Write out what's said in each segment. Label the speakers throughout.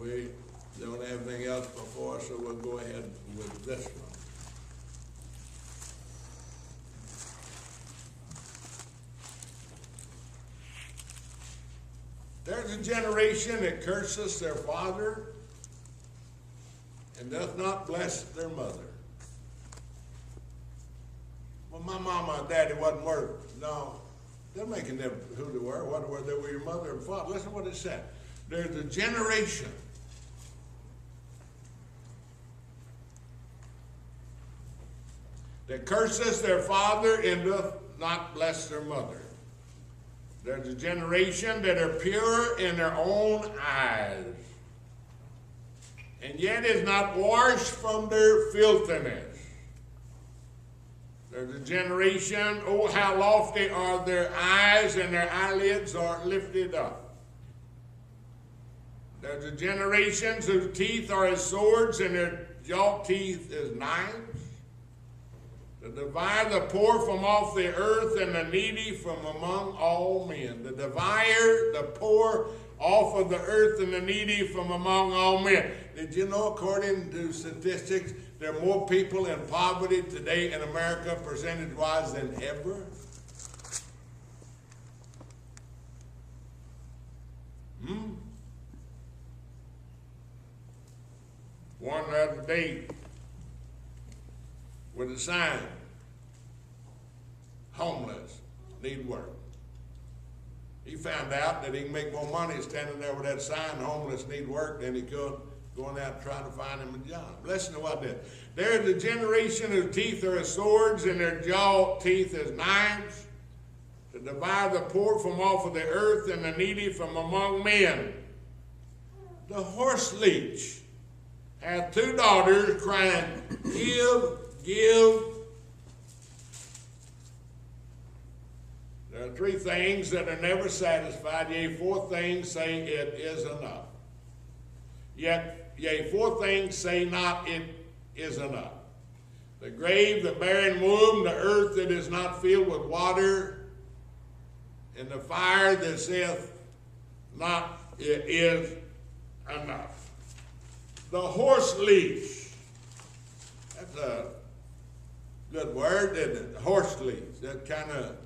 Speaker 1: We don't have anything else before us, so we'll go ahead with this one. There's a generation that curses their father and doth not bless their mother. Well, my mama and daddy wasn't worth. No, they're making them who they were, what were they were your mother and father. Listen to what it said. There's a generation that curses their father and doth not bless their mother. There's a generation that are pure in their own eyes, and yet is not washed from their filthiness. There's a generation, oh, how lofty are their eyes, and their eyelids are lifted up. There's a generation whose teeth are as swords, and their jaw teeth as knives. To divide the poor from off the earth and the needy from among all men. To divide the poor off of the earth and the needy from among all men. Did you know, according to statistics, there are more people in poverty today in America, percentage-wise, than ever? One the other day, with a sign, homeless, need work. He found out that he can make more money standing there with that sign, homeless, need work, than he could going out trying to find him a job. Listen to what that. There's a generation whose teeth are as swords and their jaw teeth as knives, to divide the poor from off of the earth and the needy from among men. The horse leech had two daughters crying, give, give. There are three things that are never satisfied, yea, four things say it is enough. Yea, four things say not it is enough. The grave, the barren womb, the earth that is not filled with water, and the fire that saith not it is enough. The horse leash. That's a good word, isn't it? Horse leash. That kind of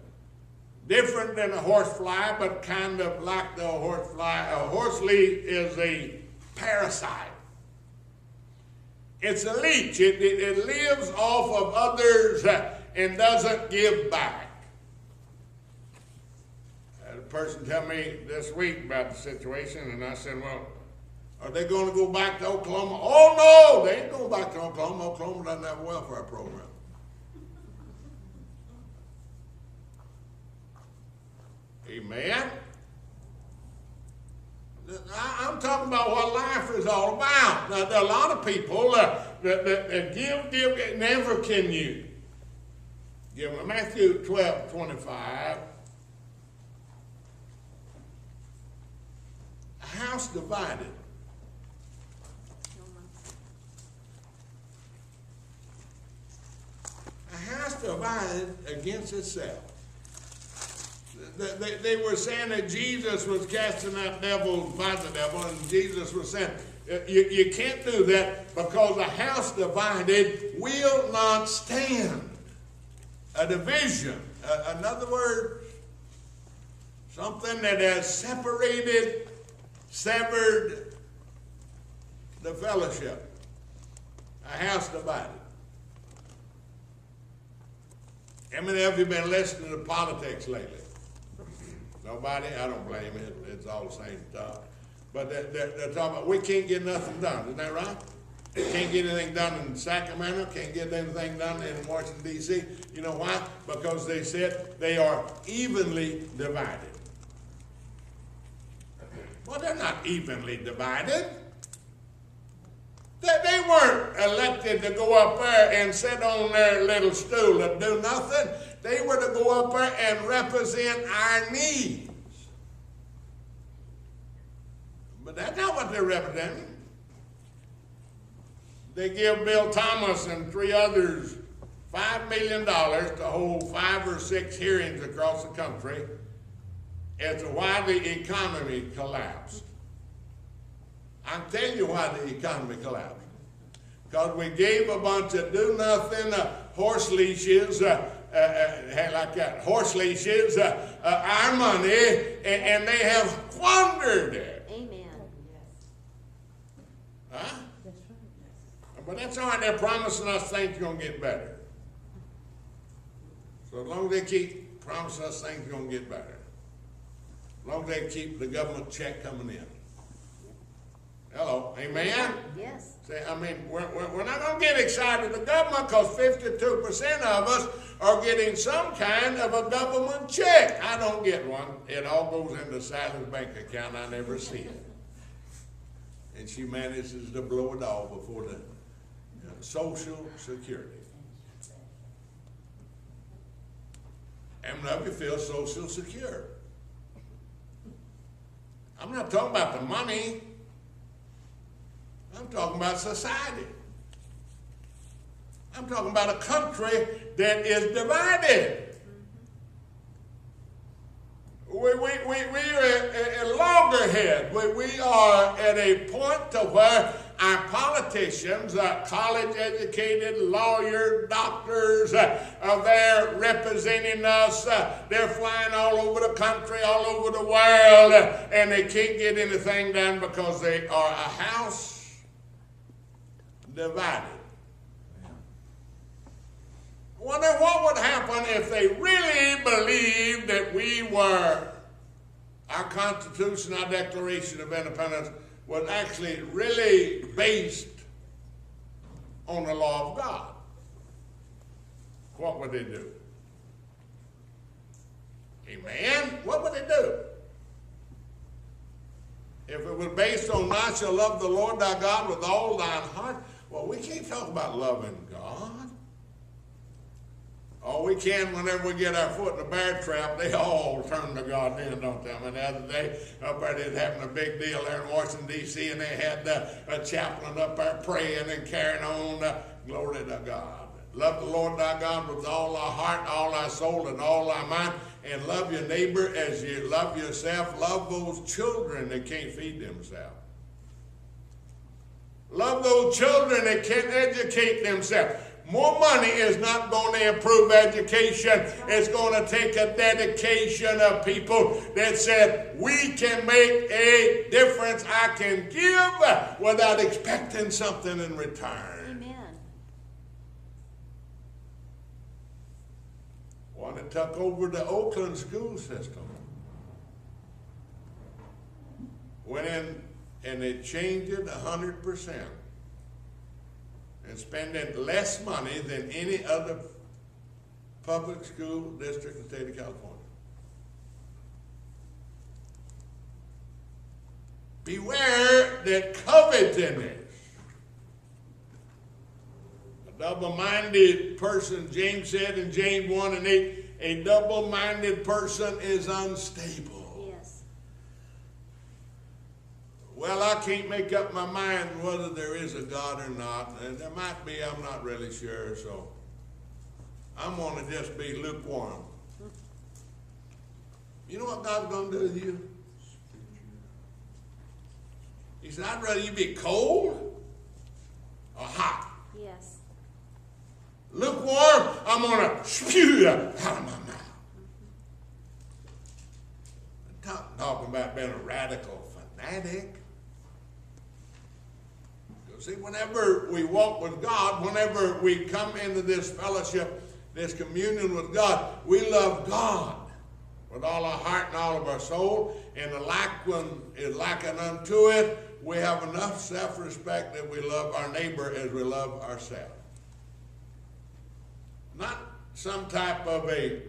Speaker 1: different than a horsefly, but kind of like the horsefly. A horse leech is a parasite. It's a leech. It lives off of others and doesn't give back. I had a person tell me this week about the situation, and I said, well, are they going to go back to Oklahoma? Oh, no, they ain't going back to Oklahoma. Oklahoma doesn't have a welfare program. Amen. I'm talking about what life is all about. Now, there are a lot of people that give, never can you give them. Matthew 12:25. A house divided. A house divided against itself. They were saying that Jesus was casting out devils by the devil, and Jesus was saying, you can't do that because a house divided will not stand. A division, in other words, something that has severed the fellowship. A house divided. How many of you have been listening to politics lately? Nobody? I don't blame it. It's all the same stuff. But they're talking about we can't get nothing done. Isn't that right? Can't get anything done in Sacramento. Can't get anything done in Washington, D.C. You know why? Because they said they are evenly divided. Well, they're not evenly divided. They weren't elected to go up there and sit on their little stool and do nothing. They were to go up there and represent our needs. But that's not what they're representing. They give Bill Thomas and three others $5 million to hold 5 or 6 hearings across the country as to why the economy collapsed. I can tell you why the economy collapsed. Because we gave a bunch of do-nothing horse leashes, like that, horse leashes, our money, and they have squandered it.
Speaker 2: Amen.
Speaker 1: Huh? But that's all right. They're promising us things are going to get better. So as long as they keep promising us things are going to get better. As long as they keep the government check coming in. Hello. Amen?
Speaker 2: Yes.
Speaker 1: See, I mean, we're not going to get excited with the government because 52% of us are getting some kind of a government check. I don't get one. It all goes into Sally's bank account. I never see it. And she manages to blow it all before the Social Security. How many of you feel social secure? I'm not talking about the money. I'm talking about society. I'm talking about a country that is divided. We're at loggerheads. We are at a point to where our politicians, college-educated lawyers, doctors, they're representing us. They're flying all over the country, all over the world, and they can't get anything done because they are a house divided. I wonder what would happen if they really believed that our Constitution, our Declaration of Independence, was actually really based on the law of God. What would they do? Amen? What would they do? If it was based on thou shalt love the Lord thy God with all thine heart, well, we can't talk about loving God. Oh, we can whenever we get our foot in a bear trap. They all turn to God then, don't they? I mean, the other day, up there, they was having a big deal there in Washington, D.C., and they had a chaplain up there praying and carrying on. Glory to God. Love the Lord thy God with all thy heart, all thy soul, and all thy mind, and love your neighbor as you love yourself. Love those children that can't feed themselves. Love those children that can't educate themselves. More money is not going to improve education. It's going to take a dedication of people that said, we can make a difference. I can give without expecting something in return.
Speaker 2: Amen.
Speaker 1: When it took over the Oakland school system, went in and they changed it 100%. And spending less money than any other public school district in the state of California. Beware that covetousness. A double-minded person, James said in James 1:8, a double-minded person is unstable. Well, I can't make up my mind whether there is a God or not. And there might be, I'm not really sure. So I'm going to just be lukewarm. You know what God's going to do with you? He said, I'd rather you be cold or hot.
Speaker 2: Yes.
Speaker 1: Lukewarm, I'm going to spew you out of my mouth. I'm talking about being a radical fanatic. See, whenever we walk with God, whenever we come into this fellowship, this communion with God, we love God with all our heart and all of our soul. And the like one is likened unto it. We have enough self-respect that we love our neighbor as we love ourselves. Not some type of a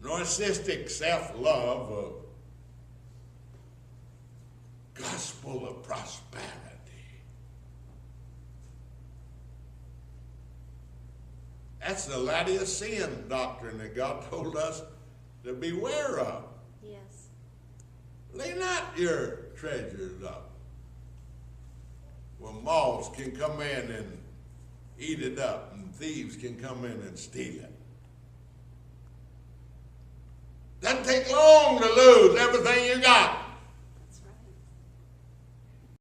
Speaker 1: narcissistic self-love, of gospel of prosperity. That's the Laodicean doctrine that God told us to beware of.
Speaker 2: Yes.
Speaker 1: Lay not your treasures up where moths can come in and eat it up and thieves can come in and steal it. Doesn't take long to lose everything you got.